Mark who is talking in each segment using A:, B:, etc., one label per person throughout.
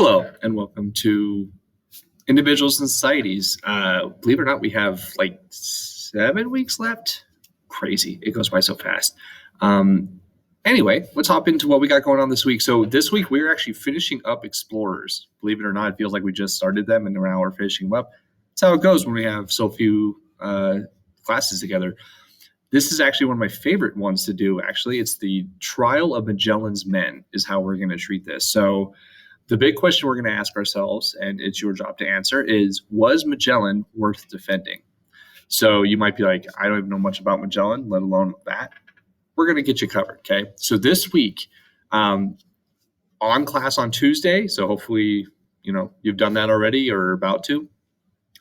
A: Hello, and welcome to Individuals and Societies. Believe it or not, we have like 7 weeks left. Crazy. It goes by so fast. Anyway, let's hop into what we got going on this week. So this week, we're actually finishing up Explorers. Believe it or not, it feels like we just started them, and now we're finishing them up. That's how it goes when we have so few classes together. This is actually one of my favorite ones to do, actually. It's the Trial of Magellan's Men is how we're going to treat this. So the big question we're going to ask ourselves, and it's your job to answer, is was Magellan worth defending? So you might be like, I don't even know much about Magellan, let alone that. We're going to get you covered, okay? So this week, on class on Tuesday, so hopefully, you've done that already or about to.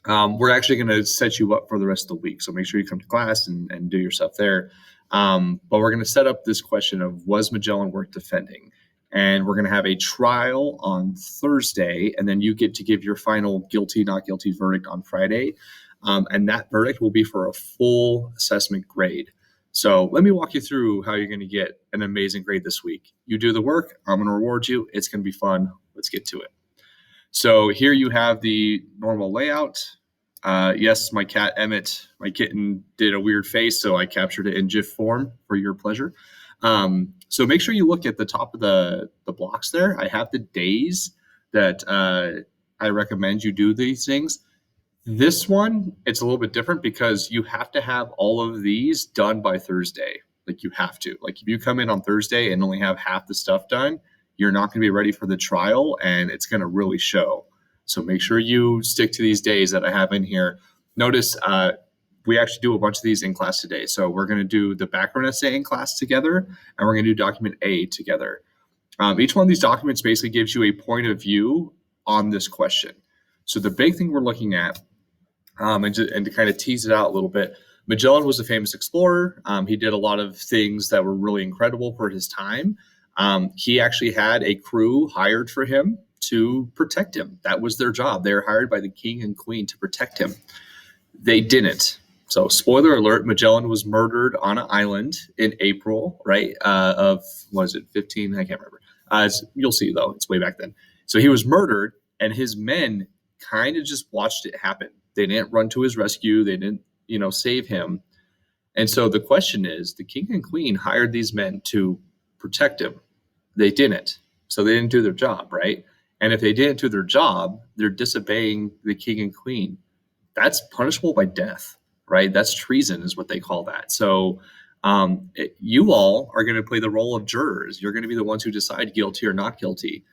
A: We're actually going to set you up for the rest of the week. So make sure you come to class and do your stuff there. But we're going to set up this question of was Magellan worth defending? And we're going to have a trial on Thursday, and then you get to give your final guilty, not guilty verdict on Friday. And that verdict will be for a full assessment grade. So let me walk you through how you're going to get an amazing grade this week. You do the work, I'm going to reward you. It's going to be fun. Let's get to it. So here you have the normal layout. Yes, my cat Emmett, my kitten, did a weird face, so I captured it in GIF form for your pleasure. So make sure you look at the top of the blocks there. I have the days that I recommend you do these things. This one, it's a little bit different because you have to have all of these done by Thursday. Like you have to. Like if you come in on Thursday and only have half the stuff done, you're not going to be ready for the trial, and it's going to really show. So make sure you stick to these days that I have in here. Notice we actually do a bunch of these in class today. So we're going to do the background essay in class together, and we're going to do document A together. Each one of these documents basically gives you a point of view on this question. So the big thing we're looking at, and to kind of tease it out a little bit, Magellan was a famous explorer. He did a lot of things that were really incredible for his time. He actually had a crew hired for him to protect him. That was their job. They were hired by the king and queen to protect him. They didn't. So spoiler alert, Magellan was murdered on an island in April, right, of, was it 15? I can't remember. You'll see, though. It's way back then. So he was murdered, and his men kind of just watched it happen. They didn't run to his rescue. They didn't, save him. And so the question is, the king and queen hired these men to protect him. They didn't. So they didn't do their job, right? And if they didn't do their job, they're disobeying the king and queen. That's punishable by death, right? That's treason is what they call that. So you all are going to play the role of jurors. You're going to be the ones who decide guilty or not guilty.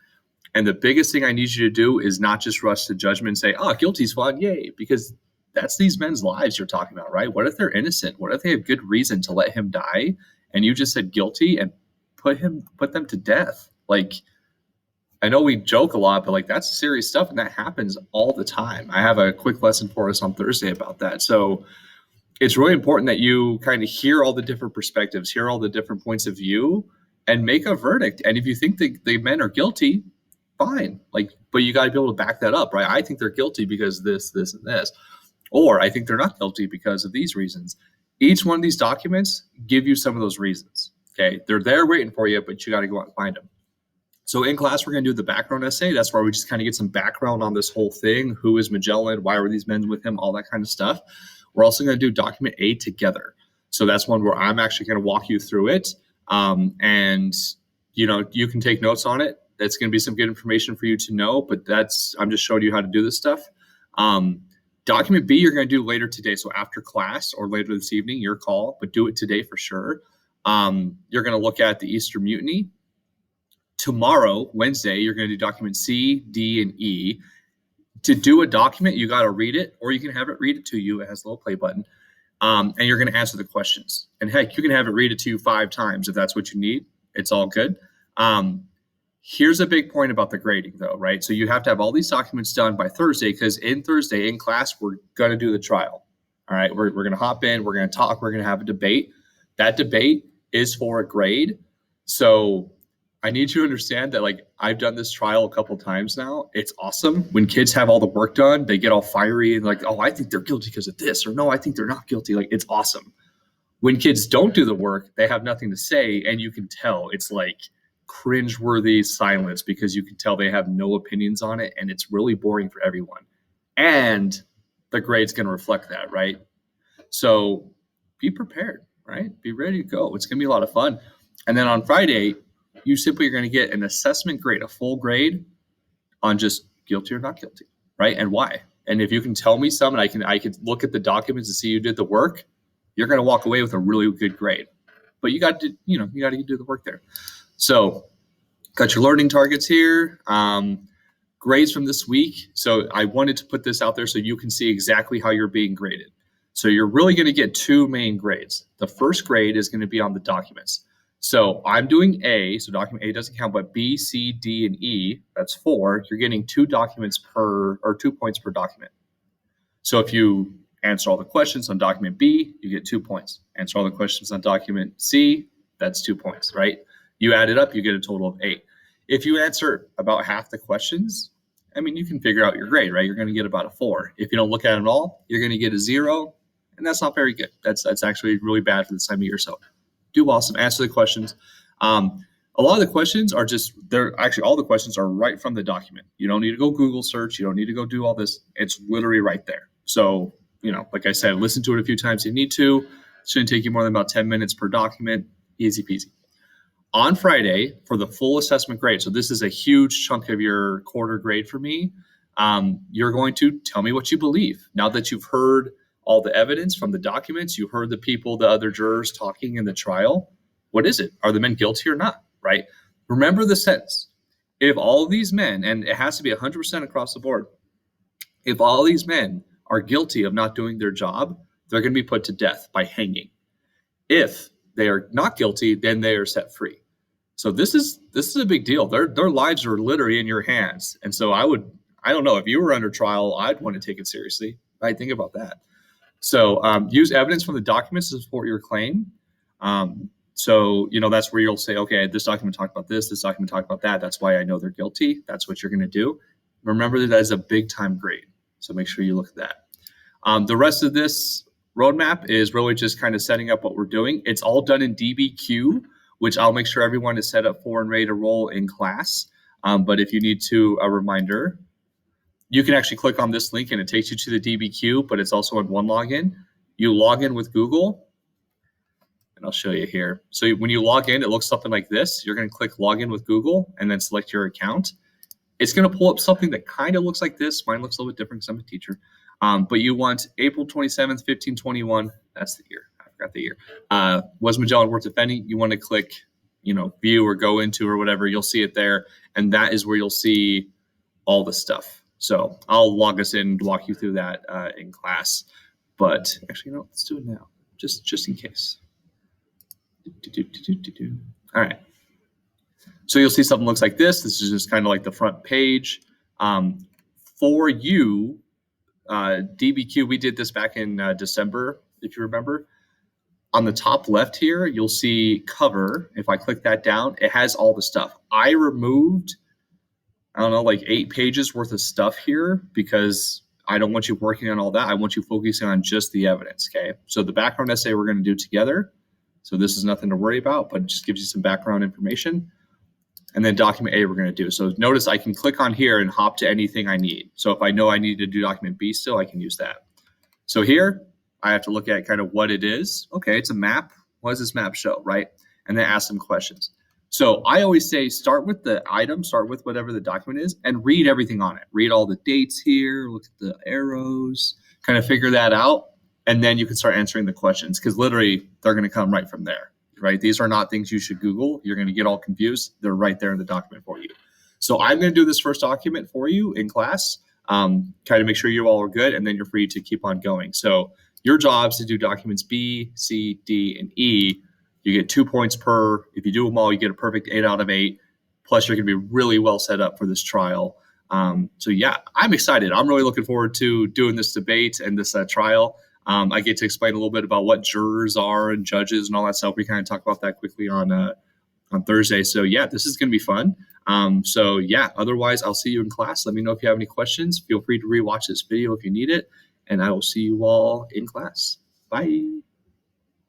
A: And the biggest thing I need you to do is not just rush to judgment and say, oh, guilty's fun, yay, because that's these men's lives you're talking about, right? What if they're innocent? What if they have good reason to let him die? And you just said guilty and put them to death. Like, I know we joke a lot, but like that's serious stuff, and that happens all the time. I have a quick lesson for us on Thursday about that. So it's really important that you kind of hear all the different perspectives, hear all the different points of view, and make a verdict. And if you think the men are guilty, fine. But you got to be able to back that up, right? I think they're guilty because this, and this, or I think they're not guilty because of these reasons. Each one of these documents give you some of those reasons. Okay, they're there waiting for you, but you got to go out and find them. So in class, we're going to do the background essay. That's where we just kind of get some background on this whole thing. Who is Magellan? Why were these men with him? All that kind of stuff. We're also going to do document A together. So that's one where I'm actually going to walk you through it. And, you can take notes on it. That's going to be some good information for you to know, but I'm just showing you how to do this stuff. Document B, you're going to do later today. So after class or later this evening, your call, but do it today for sure. You're going to look at the Easter Mutiny. Tomorrow, Wednesday, you're going to do document C, D, and E. To do a document, you got to read it, or you can have it read it to you. It has a little play button. And you're going to answer the questions. And heck, you can have it read it to you 5 times if that's what you need. It's all good. Here's a big point about the grading, though, right? So you have to have all these documents done by Thursday, because Thursday in class, we're going to do the trial. All right, we're going to hop in, we're going to talk, we're going to have a debate. That debate is for a grade. So I need you to understand that, I've done this trial a couple times now. It's awesome. When kids have all the work done, they get all fiery and oh, I think they're guilty because of this, or no, I think they're not guilty. It's awesome. When kids don't do the work, they have nothing to say, and you can tell it's cringeworthy silence because you can tell they have no opinions on it and it's really boring for everyone. And the grade's going to reflect that, right? So be prepared, right? Be ready to go. It's going to be a lot of fun. And then on Friday, you simply are going to get an assessment grade, a full grade on just guilty or not guilty, right? And why. And if you can tell me some, and I can look at the documents and see you did the work, you're going to walk away with a really good grade. But you got to do the work there. So got your learning targets here. Grades from this week. So I wanted to put this out there so you can see exactly how you're being graded. So you're really going to get two main grades. The first grade is going to be on the documents. So I'm doing A, so document A doesn't count, but B, C, D, and E, that's 4. You're getting 2 points per document. So if you answer all the questions on document B, you get 2 points. Answer all the questions on document C, that's 2 points, right? You add it up, you get a total of 8. If you answer about half the questions, I mean, you can figure out your grade, right? You're going to get about a 4. If you don't look at it at all, you're going to get a 0, and that's not very good. That's actually really bad for this time of year. So do awesome, answer the questions. A lot of the questions are all the questions are right from the document. You don't need to go Google search. You don't need to go do all this. It's literally right there. So, like I said, listen to it a few times if you need to. It shouldn't take you more than about 10 minutes per document. Easy peasy. On Friday, for the full assessment grade, so this is a huge chunk of your quarter grade for me, you're going to tell me what you believe. Now that you've heard all the evidence from the documents, you heard the other jurors talking in the trial, what is it? Are the men guilty or not, right? Remember the sentence. If all of these men, and it has to be 100% across the board, if all these men are guilty of not doing their job, they're going to be put to death by hanging. If they are not guilty, then they are set free. So this is a big deal. Their lives are literally in your hands. And so I don't know, if you were under trial, I'd want to take it seriously. Right? Think about that. So use evidence from the documents to support your claim. So that's where you'll say, okay, this document talked about this document talked about that. That's why I know they're guilty. That's what you're going to do. Remember that is a big time grade. So make sure you look at that. The rest of this roadmap is really just kind of setting up what we're doing. It's all done in DBQ, which I'll make sure everyone is set up for and ready to roll in class. But if you need a reminder, you can actually click on this link and it takes you to the DBQ, but it's also in one login. You log in with Google, and I'll show you here. So when you log in, it looks something like this. You're going to click login with Google and then select your account. It's going to pull up something that kind of looks like this. Mine looks a little bit different because I'm a teacher. But you want April 27th, 1521. That's the year. I forgot the year. Was Magellan worth defending? You want to click, view or go into or whatever. You'll see it there. And that is where you'll see all the stuff. So I'll log us in and walk you through that in class. But actually, let's do it now, just in case. All right. So you'll see something looks like this. This is just kind of like the front page. For you, DBQ, we did this back in December, if you remember. On the top left here, you'll see cover. If I click that down, it has all the stuff. I removed, 8 pages worth of stuff here because I don't want you working on all that. I want you focusing on just the evidence, okay? So the background essay we're going to do together. So this is nothing to worry about, but it just gives you some background information. And then document A we're going to do. So notice I can click on here and hop to anything I need. So if I know I need to do document B still, I can use that. So here, I have to look at kind of what it is. Okay, it's a map. What does this map show, right? And then ask some questions. So I always say start with the item, start with whatever the document is, and read everything on it. Read all the dates here, look at the arrows, kind of figure that out. And then you can start answering the questions because literally they're going to come right from there. Right? These are not things you should Google. You're going to get all confused. They're right there in the document for you. So I'm going to do this first document for you in class, kind of make sure you all are good, and then you're free to keep on going. So your job is to do documents B, C, D, and E. You get 2 points per. If you do them all, you get a perfect 8 out of 8. Plus, you're going to be really well set up for this trial. So yeah, I'm excited. I'm really looking forward to doing this debate and this trial. I get to explain a little bit about what jurors are and judges and all that stuff. We kind of talk about that quickly on Thursday. So yeah, this is going to be fun. So yeah, otherwise I'll see you in class. Let me know if you have any questions. Feel free to rewatch this video if you need it. And I will see you all in class. Bye.